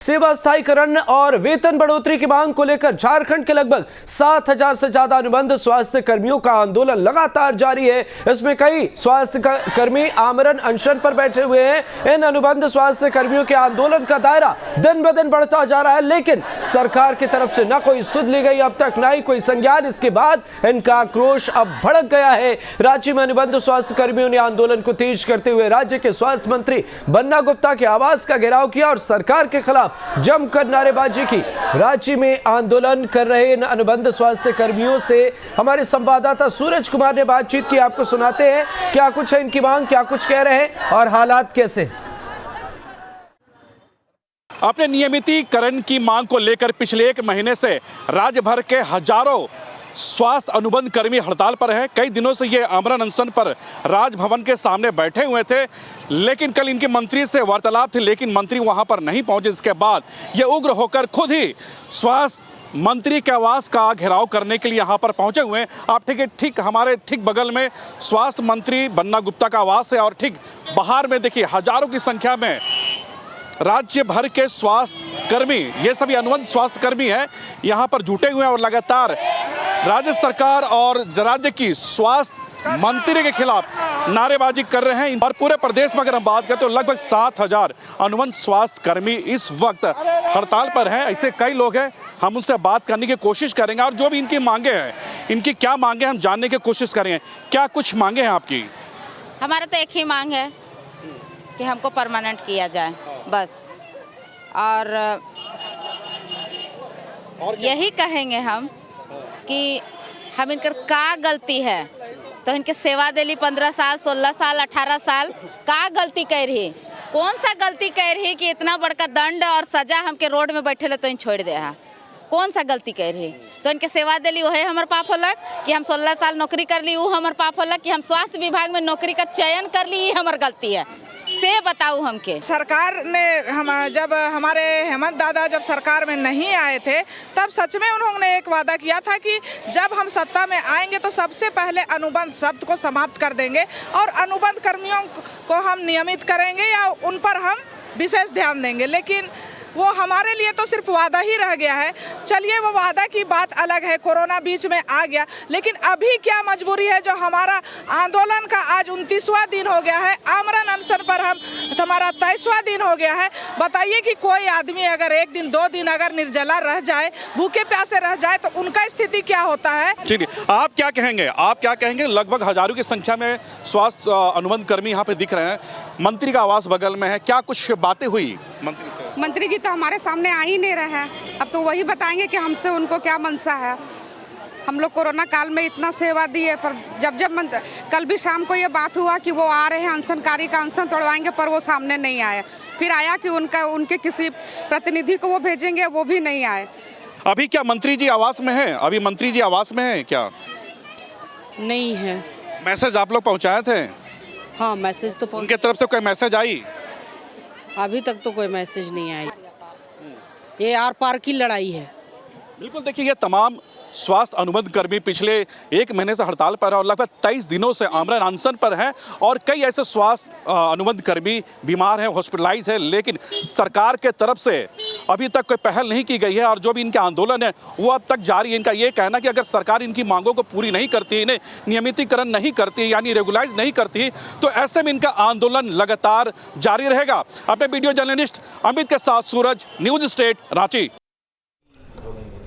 सेवा स्थायीकरण और वेतन बढ़ोतरी की मांग को लेकर झारखंड के लगभग 7,000 से ज्यादा अनुबंध स्वास्थ्य कर्मियों का आंदोलन लगातार जारी है। इसमें कई स्वास्थ्य कर्मी आमरण अनशन पर बैठे हुए हैं। इन अनुबंध स्वास्थ्य कर्मियों के आंदोलन का दायरा दिन ब दिन बढ़ता जा रहा है, लेकिन सरकार की तरफ से न कोई सुध ली गई अब तक, न ही कोई संज्ञान। इसके बाद इनका आक्रोश अब भड़क गया है। रांची में अनुबंध स्वास्थ्य कर्मियों ने आंदोलन को तेज करते हुए राज्य के स्वास्थ्य मंत्री बन्ना गुप्ता के आवास का घेराव किया और सरकार के खिलाफ जमकर नारेबाजी की। रांची में आंदोलन कर रहे इन अनुबंध स्वास्थ्य कर्मियों से हमारे संवाददाता सूरज कुमार ने बातचीत की। आपको सुनाते हैं क्या कुछ है इनकी मांग, क्या कुछ कह रहे हैं और हालात कैसे। अपने नियमितीकरण की मांग को लेकर पिछले 1 महीने से राज्य भर के हजारों स्वास्थ्य अनुबंध कर्मी हड़ताल पर हैं। कई दिनों से ये आमरण अनशन पर राजभवन के सामने बैठे हुए थे, लेकिन कल इनके मंत्री से वार्तालाप थी, लेकिन मंत्री वहां पर नहीं पहुंचे। इसके बाद ये उग्र होकर खुद ही स्वास्थ्य मंत्री के आवास का घेराव करने के लिए यहाँ पर पहुंचे हुए हैं। आप ठीक हमारे ठीक बगल में स्वास्थ्य मंत्री बन्ना गुप्ता का आवास है और ठीक बाहर में देखिए हजारों की संख्या में राज्य भर के स्वास्थ्य कर्मी, ये सभी अनुबंध स्वास्थ्य कर्मी हैं, यहाँ पर जुटे हुए हैं और लगातार राज्य सरकार और राज्य की स्वास्थ्य मंत्री के खिलाफ नारेबाजी कर रहे हैं। और पूरे प्रदेश में अगर हम बात करें तो लगभग 7,000 अनुबंध स्वास्थ्य कर्मी इस वक्त हड़ताल पर हैं। ऐसे कई लोग हैं, हम उनसे बात करने की कोशिश करेंगे और जो भी इनकी मांगे हैं, इनकी क्या मांगे हम जानने की कोशिश करेंगे। क्या कुछ मांगे हैं आपकी? हमारा तो एक ही मांग है कि हमको परमानेंट किया जाए बस, और यही कहेंगे हम कि हम इनकर का गलती है, तो इनके सेवा दिली 15 साल 16 साल 18 साल का गलती कर रही, कौन सा गलती कर रही कि इतना बड़का दंड और सजा हमके रोड में बैठे ले तो इन छोड़ दे है, कौन सा गलती कर रही। तो इनके सेवा दिली वही हमारे पाप होलक कि हम 16 साल नौकरी कर ली, वो हमारे पाप होलक कि हम स्वास्थ्य विभाग में नौकरी का चयन कर ली, ये हमारी गलती है। से बताओ हमके। सरकार ने जब हमारे हेमंत दादा जब सरकार में नहीं आए थे, तब सच में उन्होंने एक वादा किया था कि जब हम सत्ता में आएंगे तो सबसे पहले अनुबंध शब्द को समाप्त कर देंगे और अनुबंध कर्मियों को हम नियमित करेंगे या उन पर हम विशेष ध्यान देंगे। लेकिन वो हमारे लिए तो सिर्फ वादा ही रह गया है। चलिए वो वादा की बात अलग है, कोरोना बीच में आ गया, लेकिन अभी क्या मजबूरी है जो हमारा आंदोलन का आज 29वां दिन हो गया है, आमरण अनशन पर हमारा 23वां दिन हो गया है। बताइए कि कोई आदमी अगर 1 दिन 2 दिन अगर निर्जला रह जाए, भूखे प्यासे रह जाए, तो उनका स्थिति क्या होता है। चलिए आप क्या कहेंगे, आप क्या कहेंगे? लगभग हजारों की संख्या में स्वास्थ्य अनुबंध कर्मी यहाँ पे दिख रहे हैं, मंत्री का आवास बगल में है, क्या कुछ बातें हुई मंत्री से? मंत्री जी तो हमारे सामने आ ही नहीं रहे हैं, अब तो वही बताएंगे कि हमसे उनको क्या मनसा है। हम लोग कोरोना काल में इतना सेवा दिए, पर जब कल भी शाम को ये बात हुआ कि वो आ रहे हैं अनशनकारी का अनशन तोड़वाएंगे, पर वो सामने नहीं आए। फिर आया कि उनके किसी प्रतिनिधि को वो भेजेंगे, वो भी नहीं आए। अभी क्या मंत्री जी आवास में है? अभी मंत्री जी आवास में है क्या? नहीं है। मैसेज आप लोग पहुँचाए थे? हाँ, मैसेज तो उनके तरफ से कोई मैसेज आई? अभी तक तो कोई मैसेज नहीं आई। ये आर पार की लड़ाई है। बिल्कुल, देखिए ये तमाम स्वास्थ्य अनुबंध कर्मी पिछले 1 महीने से हड़ताल पर है और लगभग 23 दिनों से आमरण अनशन पर हैं और कई ऐसे स्वास्थ्य अनुबंध कर्मी बीमार हैं, हॉस्पिटलाइज है, लेकिन सरकार के तरफ से अभी तक कोई पहल नहीं की गई है और जो भी इनके आंदोलन है वो अब तक जारी है। इनका ये कहना कि अगर सरकार इनकी मांगों को पूरी नहीं करती, इन्हें नियमितीकरण नहीं करती, यानी रेगुलाइज नहीं करती, तो ऐसे में इनका आंदोलन लगातार जारी रहेगा। अपने वीडियो जर्नलिस्ट अमित के साथ सूरज, न्यूज स्टेट, रांची।